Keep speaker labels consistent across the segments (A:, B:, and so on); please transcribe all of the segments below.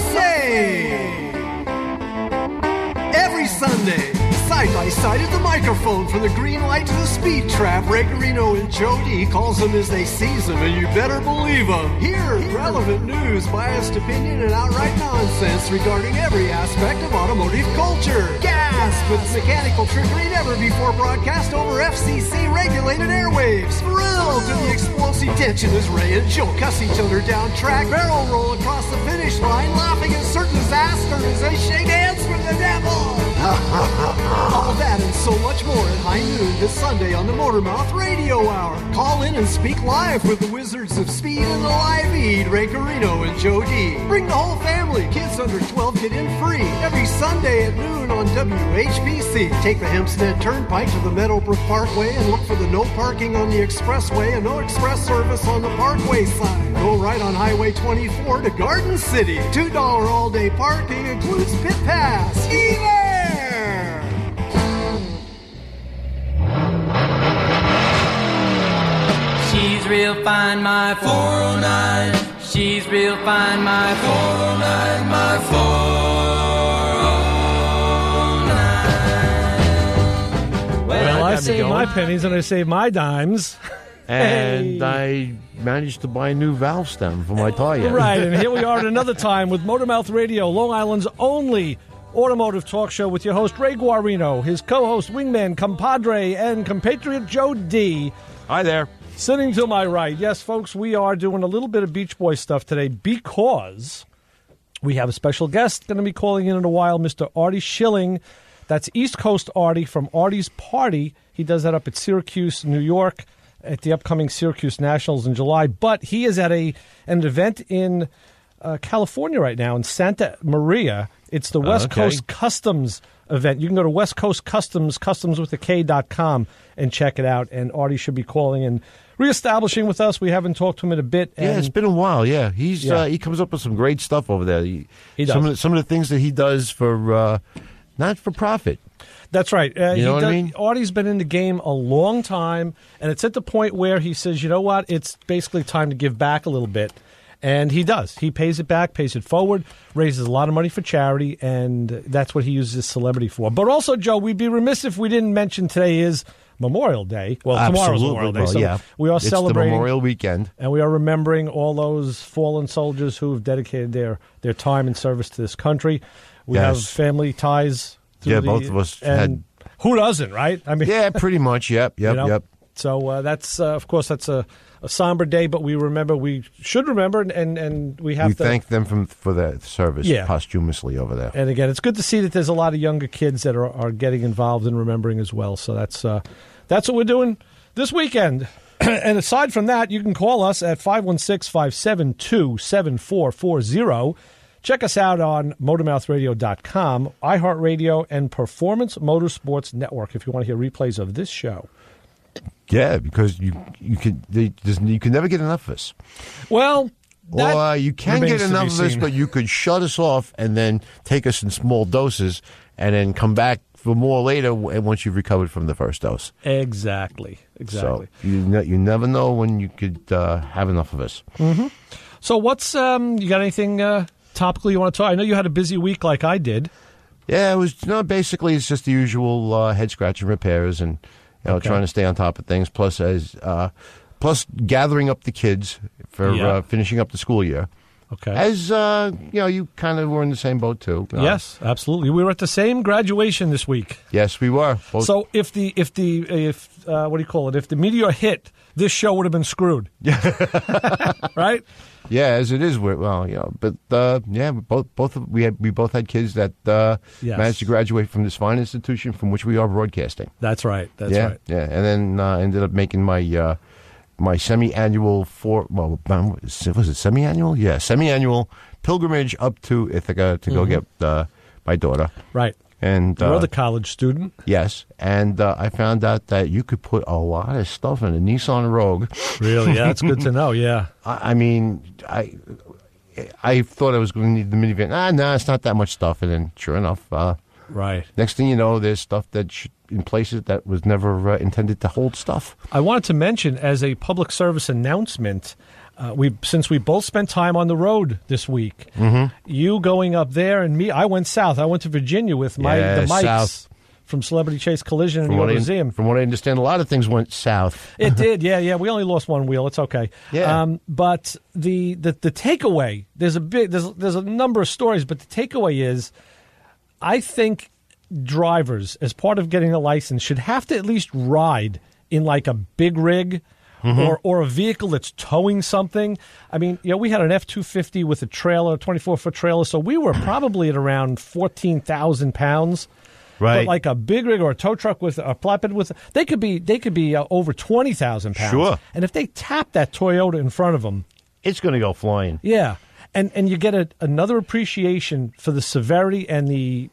A: Sunday! Every Sunday, side by side at the microphone from the green light to the speed trap, Ray Garino and Joe D calls them as they seize them, and you better believe them. Hear relevant news, biased opinion, and outright nonsense regarding every aspect of automotive culture. Gasp with mechanical trickery never before broadcast over FCC-regulated airwaves. Thrilled to the explosive tension as Ray and Joe cuss each other down track, barrel roll across the finish line, laughing at certain disaster as they shake hands with the devil. All that and so much more at high noon this Sunday on the Motormouth Radio Hour. Call in and speak live with the Wizards of Speed and the Live Eat, Ray Carino and Joe D. Bring the whole family. Kids under 12 get in free every Sunday at noon on WHPC. Take the Hempstead Turnpike to the Meadowbrook Parkway and look for the no parking on the expressway and no express service on the Parkway sign. Go right on Highway 24 to Garden City. $2 all-day parking includes pit pass.
B: She's real fine, my 409. She's real fine, my 409, my 409.
C: Well, I save my pennies and I save my dimes.
D: And I managed to buy a new valve stem for my tire.
C: Right, and here we are at another time with Motormouth Radio, Long Island's only automotive talk show with your host, Ray Guarino, his co-host, wingman, compadre, and compatriot Joe D.
D: Hi there.
C: Sitting to my right. Yes, folks, we are doing a little bit of Beach Boy stuff today because we have a special guest going to be calling in a while, Mr. Artie Schilling. That's East Coast Artie from Artie's Party. He does that up at Syracuse, New York, at the upcoming Syracuse Nationals in July. But he is at an event in California right now in Santa Maria. It's the West Coast Customs event. You can go to West Coast Customs, customswithak.com, and check it out. And Artie should be calling and reestablishing with us. We haven't talked to him in a bit.
D: Yeah, it's been a while. Yeah, he comes up with some great stuff over there.
C: He does.
D: Some of the things that he does for not for profit.
C: That's right.
D: You know what I mean?
C: Artie's been in the game a long time, and it's at the point where he says, you know what, it's basically time to give back a little bit. And he does. He pays it back, pays it forward, raises a lot of money for charity, and that's what he uses his celebrity for. But also, Joe, we'd be remiss if we didn't mention today is Memorial Day. Well, tomorrow's Memorial Day. So we are celebrating.
D: It's the Memorial weekend.
C: And we are remembering all those fallen soldiers who have dedicated their time and service to this country. We have family ties.
D: Both of us had.
C: Who doesn't, right? I mean,
D: yeah, pretty much. Yep.
C: So that's, of course, that's a somber day, but we should remember, and we have to
D: thank them for their service posthumously over there.
C: And again, it's good to see that there's a lot of younger kids that are getting involved in remembering as well. So that's what we're doing this weekend. And aside from that, you can call us at 516-572-7440. Check us out on MotormouthRadio.com, iHeartRadio, and Performance Motorsports Network if you want to hear replays of this show.
D: Yeah, because you can never get enough of us.
C: Well,
D: or you can get enough of us, but you could shut us off and then take us in small doses and then come back for more later once you've recovered from the first dose.
C: Exactly.
D: So you never know when you could have enough of us.
C: Mm-hmm. So what's you got anything topical you want to talk? I know you had a busy week like I did.
D: Yeah, it was basically it's just the usual head scratching repairs and trying to stay on top of things. Plus gathering up the kids for finishing up the school year.
C: Okay.
D: As you kind of were in the same boat too.
C: Yes, absolutely. We were at the same graduation this week.
D: Yes, we were.
C: So if the what do you call it? If the meteor hit, this show would have been screwed. Right?
D: Yeah, as it is. We both had kids that managed to graduate from this fine institution from which we are broadcasting.
C: That's right. Right.
D: Yeah, and then ended up making my semi-annual was it semi-annual? Yeah, semi-annual pilgrimage up to Ithaca to go get my daughter.
C: Right.
D: And
C: you're the college student.
D: Yes, and I found out that you could put a lot of stuff in a Nissan Rogue.
C: Really? Yeah, that's good to know. Yeah.
D: I mean, I thought I was going to need the minivan. No, it's not that much stuff. And then, sure enough,
C: right.
D: Next thing you know, there's stuff in places that was never intended to hold stuff.
C: I wanted to mention, as a public service announcement, since we both spent time on the road this week, you going up there and me, I went south. I went to Virginia with the Mikes
D: south.
C: From Celebrity Chase Collision and the Auto Museum.
D: From what I understand, a lot of things went south.
C: It did, yeah. We only lost one wheel. It's okay.
D: Yeah.
C: But the takeaway, there's a number of stories, but the takeaway is, I think drivers, as part of getting a license, should have to at least ride in like a big rig or a vehicle that's towing something. I mean, we had an F-250 with a trailer, a 24-foot trailer, so we were probably at around 14,000 pounds.
D: Right.
C: But like a big rig or a tow truck with a flatbed they could be over 20,000 pounds.
D: Sure.
C: And if they tap that Toyota in front of them,
D: it's going to go flying.
C: Yeah. And you get another appreciation for the severity and the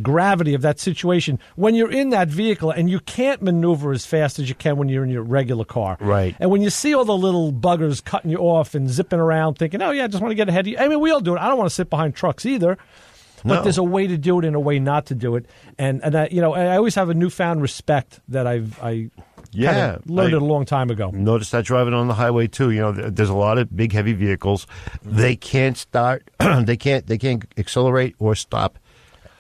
C: gravity of that situation when you're in that vehicle and you can't maneuver as fast as you can when you're in your regular car.
D: Right.
C: And when you see all the little buggers cutting you off and zipping around thinking, oh, yeah, I just want to get ahead of you. I mean, we all do it. I don't want to sit behind trucks either. But there's a way to do it and a way not to do it. And I always have a newfound respect that I learned it a long time ago.
D: Notice that driving on the highway too. There's a lot of big, heavy vehicles. They can't start. they can't accelerate or stop,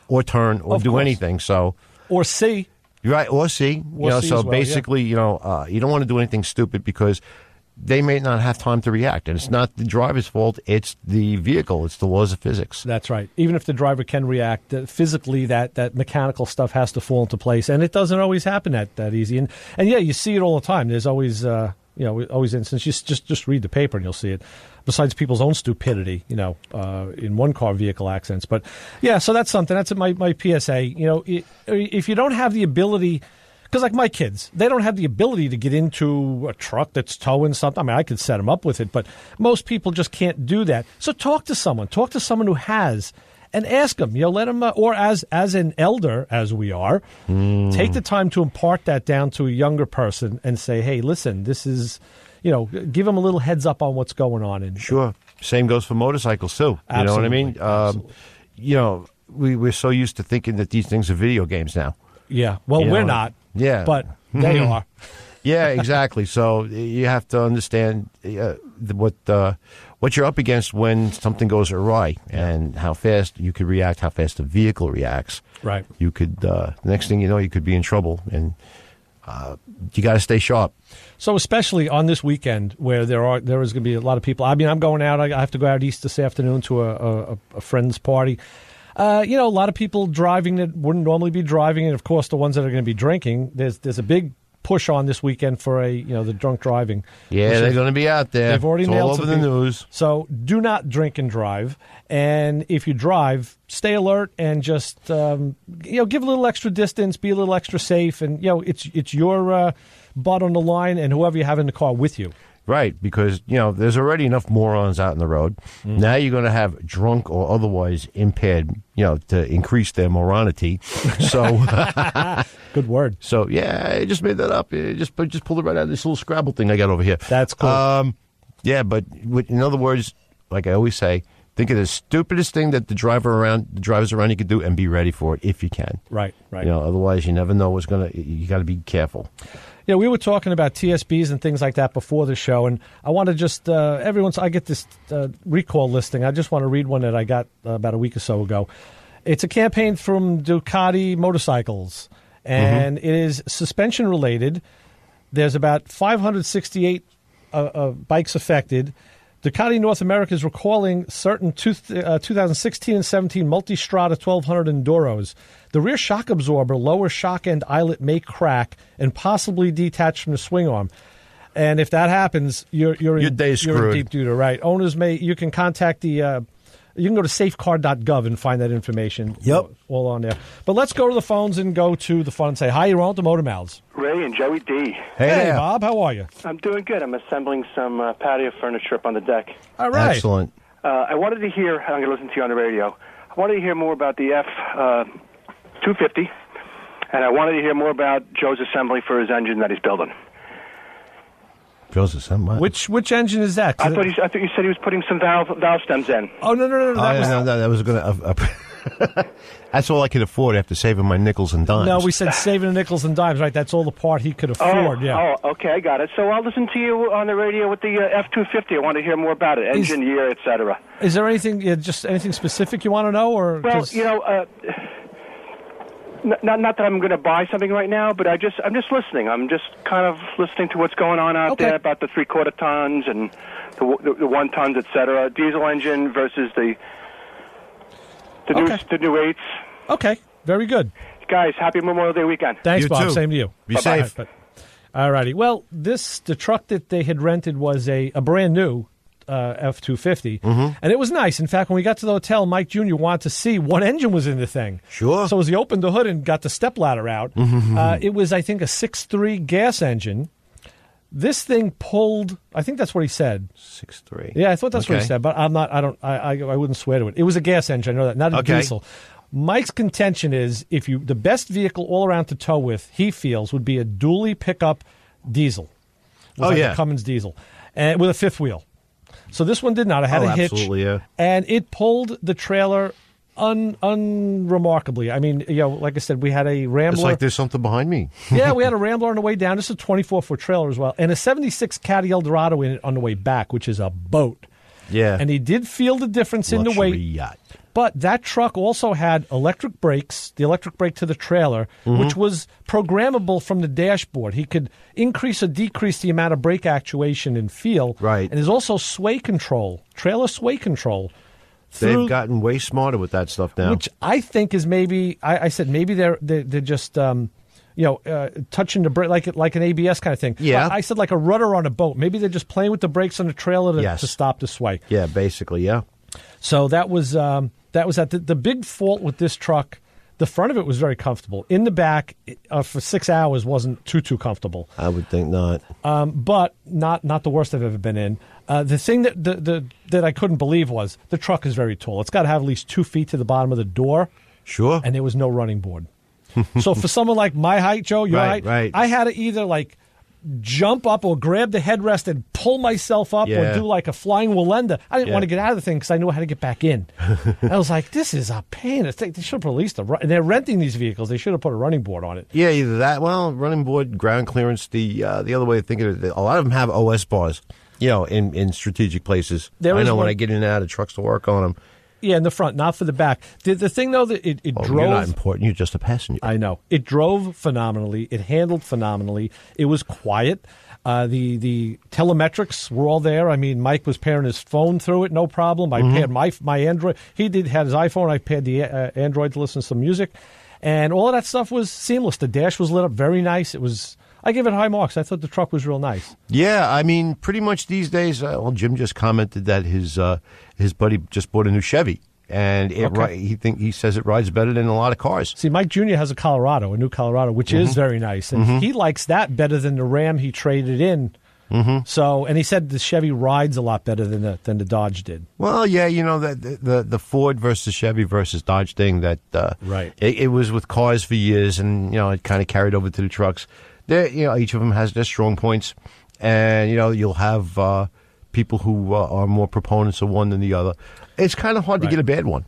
D: or turn or do anything. So
C: or see.
D: Right, or see. So basically, you don't want to do anything stupid because they may not have time to react. And it's not the driver's fault. It's the vehicle. It's the laws of physics.
C: That's right. Even if the driver can react, physically that mechanical stuff has to fall into place. And it doesn't always happen that easy. And yeah, you see it all the time. There's always, always instances. Just read the paper and you'll see it. Besides people's own stupidity, in one-car vehicle accidents. But, yeah, so that's something. That's my PSA. If you don't have the ability... Because like my kids, they don't have the ability to get into a truck that's towing something. I mean, I could set them up with it, but most people just can't do that. So talk to someone who has, and ask them. Let them, or as an elder, as we are, take the time to impart that down to a younger person and say, hey, listen, this is, give them a little heads up on what's going on. And
D: sure, same goes for motorcycles too.
C: Absolutely.
D: You know what I mean? We're so used to thinking that these things are video games now.
C: Yeah, well, we're not.
D: Yeah.
C: But they are.
D: Yeah, exactly. So you have to understand what you're up against when something goes awry and how fast you could react, how fast the vehicle reacts.
C: Right.
D: You could, the next thing you know, you could be in trouble. And you got to stay sharp.
C: So especially on this weekend where there is going to be a lot of people. I mean, I'm going out. I have to go out east this afternoon to a friend's party. A lot of people driving that wouldn't normally be driving, and of course the ones that are going to be drinking. There's a big push on this weekend for the drunk driving.
D: Yeah, they're going to be out there.
C: They've already nailed
D: all over the news.
C: So do not drink and drive, and if you drive, stay alert and just give a little extra distance, be a little extra safe, and it's your butt on the line and whoever you have in the car with you.
D: Right, because, there's already enough morons out in the road. Now you're going to have drunk or otherwise impaired, to increase their moronity. So,
C: good word.
D: So, yeah, I just made that up. Just pulled it right out of this little Scrabble thing I got over here.
C: That's cool.
D: Yeah, but in other words, like I always say, think of the stupidest thing that the drivers around you can do and be ready for it if you can.
C: Right.
D: Otherwise you never know what's you got to be careful.
C: We were talking about TSBs and things like that before the show, and I want to just, I get this recall listing. I just want to read one that I got about a week or so ago. It's a campaign from Ducati Motorcycles, and it is suspension related. There's about 568 bikes affected. Ducati North America is recalling certain 2016 and 17 Multistrada 1200 Enduros. The rear shock absorber, lower shock end eyelet may crack and possibly detach from the swing arm. And if that happens, you're in deep doo-doo, right? Owners you can contact you can go to safecar.gov and find that information.
D: Yep.
C: All on there. But let's go to the phones and go to the phone and say, hi, you're on with the Motor Mouths.
E: Ray and Joey D.
C: Hey, Bob, how are you?
E: I'm doing good. I'm assembling some patio furniture up on the deck.
C: All right.
D: Excellent.
E: I wanted to hear, I'm going to listen to you on the radio, I wanted to hear more about the F-250, and I wanted to hear more about Joe's assembly for his engine that he's building.
D: Joe's assembly?
C: Which engine is that?
E: I thought you said he was putting some valve stems in.
C: Oh, no.
D: That was going to... That's all I could afford after saving my nickels and dimes.
C: No, we said saving the nickels and dimes, right? That's all the part he could afford, yeah.
E: Oh, okay, I got it. So I'll listen to you on the radio with the F-250. I want to hear more about it, engine, year, etc.
C: Is there anything, just anything specific you want to know? Or
E: well, not that I'm going to buy something right now, but I'm just listening. I'm just kind of listening to what's going on out there about the 3/4 tons and the 1 tons, etc. Diesel engine versus the new 8s.
C: Okay, very good.
E: Guys, happy Memorial Day weekend.
C: Thanks,
D: You
C: Bob.
D: too.
C: Same to you.
D: Be safe.
C: All righty. Well, the truck that they had rented was a brand new F-250, and it was nice. In fact, when we got to the hotel, Mike Jr. wanted to see what engine was in the thing.
D: Sure.
C: So as he opened the hood and got the stepladder out, it was, I think, a 6.3 gas engine. This thing pulled, I think that's what he said.
D: 6.3.
C: Yeah, I thought that's what he said, but I wouldn't swear to it. It was a gas engine, I know that, not a diesel. Mike's contention is the best vehicle all around to tow with, he feels, would be a dually pickup diesel. A Cummins diesel, and with a fifth wheel. So this one did not. It had a hitch, and it pulled the trailer unremarkably. I mean, like I said, we had a Rambler.
D: It's like there's something behind me.
C: Yeah, we had a Rambler on the way down. This is a 24-foot trailer as well, and a 76 Caddy Eldorado in it on the way back, which is a boat.
D: Yeah.
C: And he did feel the difference in the weight.
D: Yacht.
C: But that truck also had electric brakes, the electric brake to the trailer, which was programmable from the dashboard. He could increase or decrease the amount of brake actuation and feel.
D: Right.
C: And there's also sway control, trailer sway control.
D: They've gotten way smarter with that stuff now.
C: Which I think is maybe, I said maybe they're just, touching the brake like an ABS kind of thing.
D: Yeah.
C: I said like a rudder on a boat. Maybe they're just playing with the brakes on the trailer to stop the sway.
D: Yeah, basically, yeah.
C: So that was the big fault with this truck. The front of it was very comfortable. In the back, for 6 hours, wasn't too comfortable.
D: I would think not.
C: But not the worst I've ever been in. The thing that I couldn't believe was the truck is very tall. It's got to have at least 2 feet to the bottom of the door.
D: Sure.
C: And there was no running board. So for someone like my height, Joe, your height, I had to either like jump up or grab the headrest and pull myself up or do like a flying Wallenda. I didn't want to get out of the thing because I knew how to get back in. I was like, this is a pain. They should have released and they're renting these vehicles. They should have put a running board on it.
D: Yeah, either that. Well, running board, ground clearance. The other way of thinking of it, a lot of them have OS bars. In strategic places. I know when I get in and out of trucks to work on them.
C: Yeah, in the front, not for the back. The thing, though, that it drove...
D: You're not important. You're just a passenger.
C: I know. It drove phenomenally. It handled phenomenally. It was quiet. The telemetrics were all there. I mean, Mike was pairing his phone through it, no problem. I paired my Android. He had his iPhone. I paired the Android to listen to some music. And all of that stuff was seamless. The dash was lit up very nice. It was... I give it high marks. I thought the truck was real nice.
D: Yeah, I mean, pretty much these days. Jim just commented that his buddy just bought a new Chevy, and he says it rides better than a lot of cars.
C: See, Mike Jr. has a new Colorado, which is very nice, and he likes that better than the Ram he traded in. So, and he said the Chevy rides a lot better than the Dodge did.
D: Well, yeah, the Ford versus Chevy versus Dodge thing that it was with cars for years, and it kind of carried over to the trucks. Each of them has their strong points, and you'll have people who are more proponents of one than the other. It's kind of hard to get a bad one.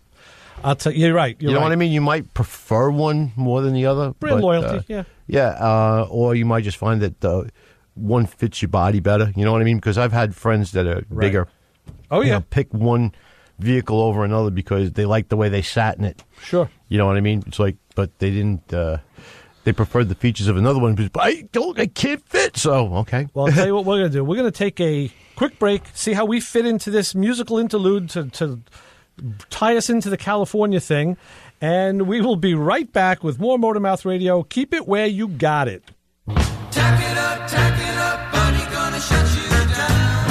C: I'll tell you, you're right.
D: You know what I mean? You might prefer one more than the other.
C: Brand loyalty,
D: or you might just find that one fits your body better. You know what I mean? Because I've had friends that are bigger.
C: Oh yeah,
D: pick one vehicle over another because they like the way they sat in it.
C: Sure.
D: You know what I mean? It's like, but they didn't. They preferred the features of another one, but I can't fit. So, okay.
C: Well, I'll tell you what we're going to do. We're going to take a quick break, see how we fit into this musical interlude to tie us into the California thing, and we will be right back with more Motor Mouth Radio. Keep it where you got it.
B: Tack it up, buddy, gonna shut you down.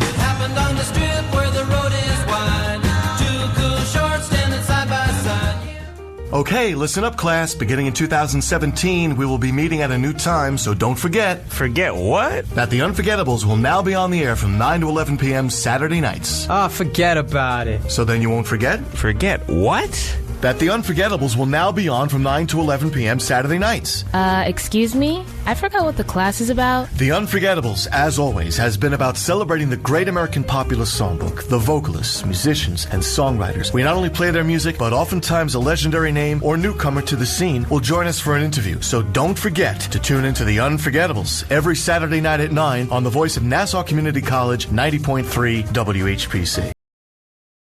B: It happened on the strip where the road is wide. Two cool shorts standing side by side.
F: Okay, listen up, class. Beginning in 2017, we will be meeting at a new time, so don't forget.
G: Forget what?
F: That The Unforgettables will now be on the air from 9 to 11 p.m. Saturday nights.
G: Ah, forget about it.
F: So then you won't forget?
G: Forget what?
F: that The Unforgettables will now be on from 9 to 11 p.m. Saturday nights.
G: Excuse me? I forgot what the class is about.
F: The Unforgettables, as always, has been about celebrating the great American popular songbook, the vocalists, musicians, and songwriters. We not only play their music, but oftentimes a legendary name or newcomer to the scene will join us for an interview. So don't forget to tune into The Unforgettables every Saturday night at 9 on the voice of Nassau Community College 90.3 WHPC.